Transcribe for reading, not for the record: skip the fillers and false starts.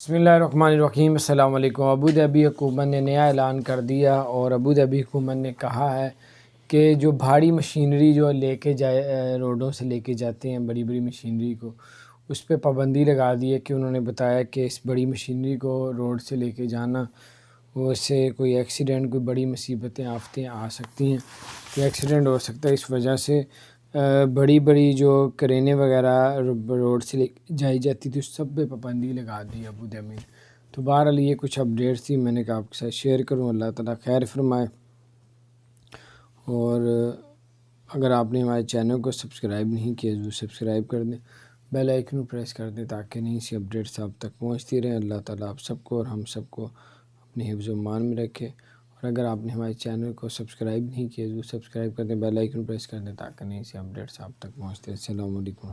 बिस्मिल्लाहिर्रहमानिर्रहीम। अस्सलाम वालेकुम। अबूधाबी हुकूमत ने नया ऐलान कर दिया और अबूधाबी हुकूमत ने कहा है कि जो भारी मशीनरी जो लेके जाए रोडों से लेके जाते हैं बड़ी बड़ी मशीनरी को, उस पर पाबंदी लगा दी है कि उन्होंने बताया कि इस बड़ी मशीनरी को रोड से लेके जाना, उससे कोई एक्सीडेंट, कोई बड़ी मुसीबतें आफतें आ सकती हैं, कोई एक्सीडेंट हो सकता है। इस वजह से बड़ी बड़ी जो क्रेनें वगैरह रोड से ले जाई जाती थी, उस सब पे पाबंदी लगा दी अबू धाबी ने। तो बहरहाल ये कुछ अपडेट्स थी, मैंने कहा आपके साथ शेयर करूँ। अल्लाह ताला खैर फरमाए। और अगर आपने हमारे चैनल को सब्सक्राइब नहीं किया तो सब्सक्राइब कर दें, बेल आइकन प्रेस कर दें ताकि नई सी अपडेट्स आप तक पहुँचती रहें। अल्लाह ताला आप सबको और हम सबको अपने हिफ्ज़ व मान में रखे। और अगर आपने हमारे चैनल को सब्सक्राइब नहीं किया तो सब्सक्राइब कर दें, बेल आइकन प्रेस कर दें ताकि नई सी अपडेट्स आप तक पहुँचते रहें। अस्सलामु अलैकुम।